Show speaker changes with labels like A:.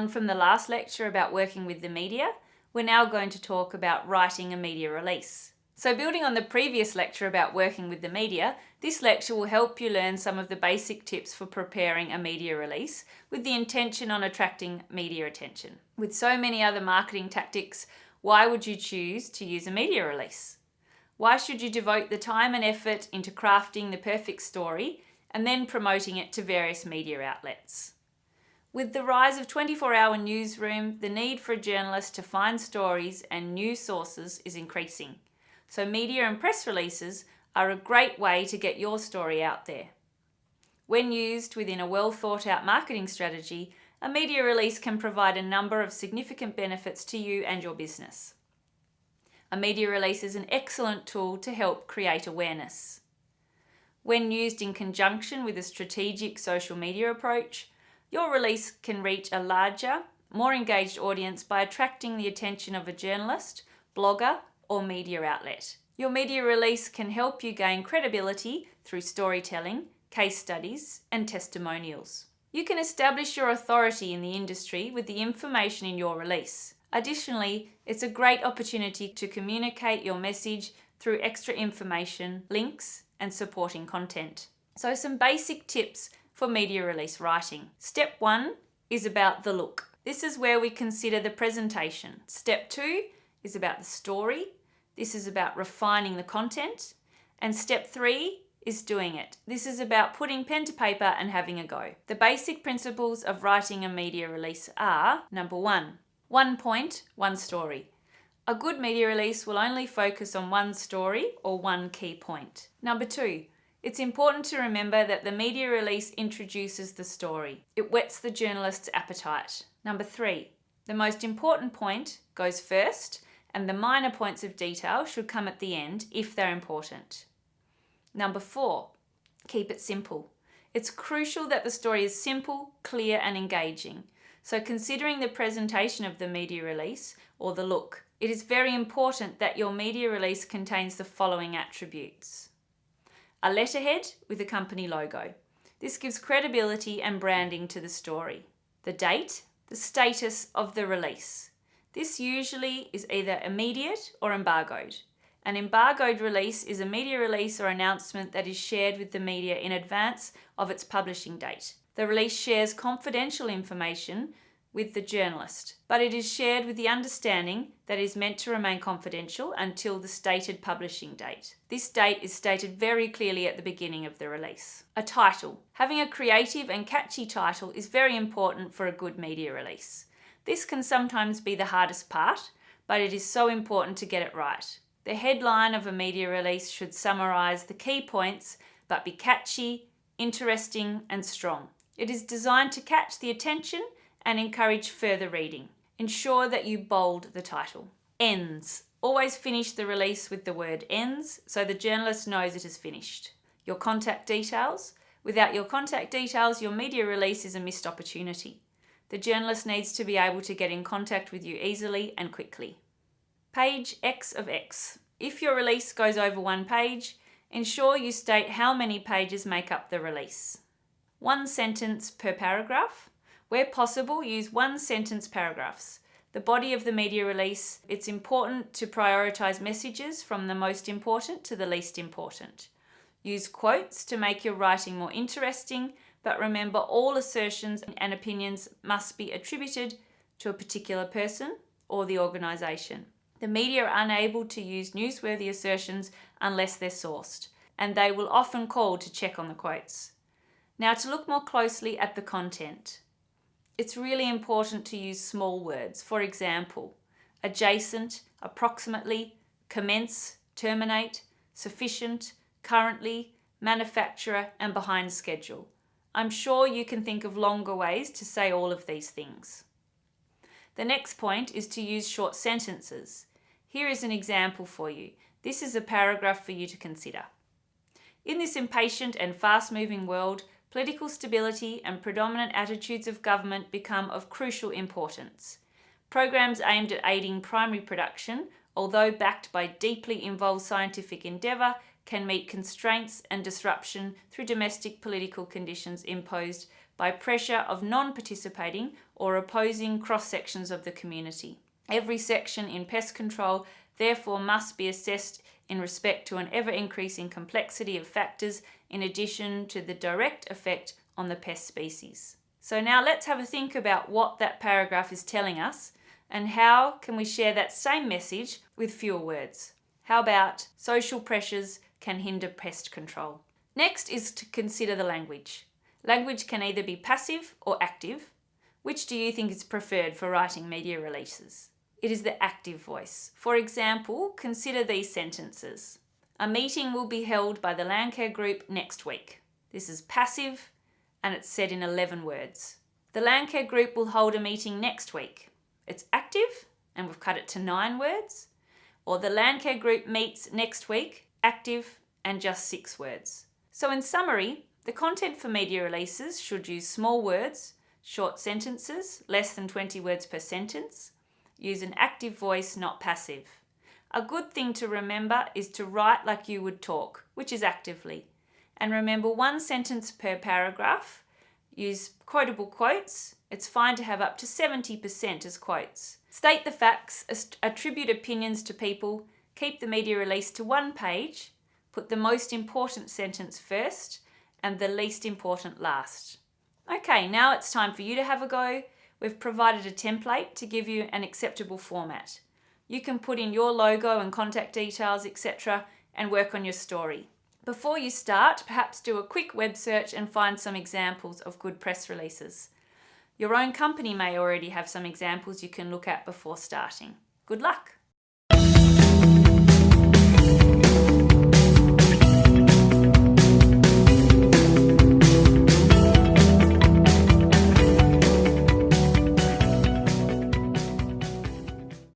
A: on from the last lecture about working with the media, we're now going to talk about writing a media release. So building on the previous lecture about working with the media, this lecture will help you learn some of the basic tips for preparing a media release with the intention on attracting media attention. With so many other marketing tactics, why would you choose to use a media release? Why should you devote the time and effort into crafting the perfect story and then promoting it to various media outlets? With the rise of 24-hour newsroom, the need for a journalist to find stories and news sources is increasing. So media and press releases are a great way to get your story out there. When used within a well thought out marketing strategy, a media release can provide a number of significant benefits to you and your business. A media release is an excellent tool to help create awareness. When used in conjunction with a strategic social media approach, your release can reach a larger, more engaged audience by attracting the attention of a journalist, blogger, or media outlet. Your media release can help you gain credibility through storytelling, case studies, and testimonials. You can establish your authority in the industry with the information in your release. Additionally, it's a great opportunity to communicate your message through extra information, links, and supporting content. So some basic tips for media release writing. Step 1 is about the look. This is where we consider the presentation. Step 2 is about the story. This is about refining the content. And step 3 is doing it. This is about putting pen to paper and having a go. The basic principles of writing a media release are: number 1 point, one story. A good media release will only focus on one story or one key point. Number 2, it's important to remember that the media release introduces the story. It whets the journalist's appetite. Number 3, the most important point goes first, and the minor points of detail should come at the end if they're important. Number 4, keep it simple. It's crucial that the story is simple, clear, and engaging. So considering the presentation of the media release, or the look, it is very important that your media release contains the following attributes. A letterhead with a company logo. This gives credibility and branding to the story. The date, the status of the release. This usually is either immediate or embargoed. An embargoed release is a media release or announcement that is shared with the media in advance of its publishing date. The release shares confidential information with the journalist, but it is shared with the understanding that it is meant to remain confidential until the stated publishing date. This date is stated very clearly at the beginning of the release. A title. Having a creative and catchy title is very important for a good media release. This can sometimes be the hardest part, but it is so important to get it right. The headline of a media release should summarize the key points, but be catchy, interesting, and strong. It is designed to catch the attention and encourage further reading. Ensure that you bold the title. Ends. Always finish the release with the word ends so the journalist knows it is finished. Your contact details. Without your contact details, your media release is a missed opportunity. The journalist needs to be able to get in contact with you easily and quickly. Page X of X. If your release goes over one page, ensure you state how many pages make up the release. One sentence per paragraph. Where possible, use one sentence paragraphs. The body of the media release, it's important to prioritize messages from the most important to the least important. Use quotes to make your writing more interesting, but remember all assertions and opinions must be attributed to a particular person or the organization. The media are unable to use newsworthy assertions unless they're sourced, and they will often call to check on the quotes. Now, to look more closely at the content, it's really important to use small words. For example, adjacent, approximately, commence, terminate, sufficient, currently, manufacturer, and behind schedule. I'm sure you can think of longer ways to say all of these things. The next point is to use short sentences. Here is an example for you. This is a paragraph for you to consider. In this impatient and fast-moving world, political stability and predominant attitudes of government become of crucial importance. Programs aimed at aiding primary production, although backed by deeply involved scientific endeavour, can meet constraints and disruption through domestic political conditions imposed by pressure of non-participating or opposing cross-sections of the community. Every section in pest control therefore must be assessed in respect to an ever-increasing complexity of factors in addition to the direct effect on the pest species. So now let's have a think about what that paragraph is telling us and how can we share that same message with fewer words. How about social pressures can hinder pest control? Next is to consider the language. Language can either be passive or active. Which do you think is preferred for writing media releases? It is the active voice. For example, consider these sentences. A meeting will be held by the Landcare Group next week. This is passive and it's said in 11 words. The Landcare Group will hold a meeting next week. It's active and we've cut it to 9 words. Or the Landcare Group meets next week, active and just 6 words. So in summary, the content for media releases should use small words, short sentences, less than 20 words per sentence. Use an active voice, not passive. A good thing to remember is to write like you would talk, which is actively. And remember 1 sentence per paragraph. Use quotable quotes. It's fine to have up to 70% as quotes. State the facts, attribute opinions to people, keep the media release to 1 page, put the most important sentence first and the least important last. Okay, now it's time for you to have a go. We've provided a template to give you an acceptable format. You can put in your logo and contact details, etc., and work on your story. Before you start, perhaps do a quick web search and find some examples of good press releases. Your own company may already have some examples you can look at before starting. Good luck!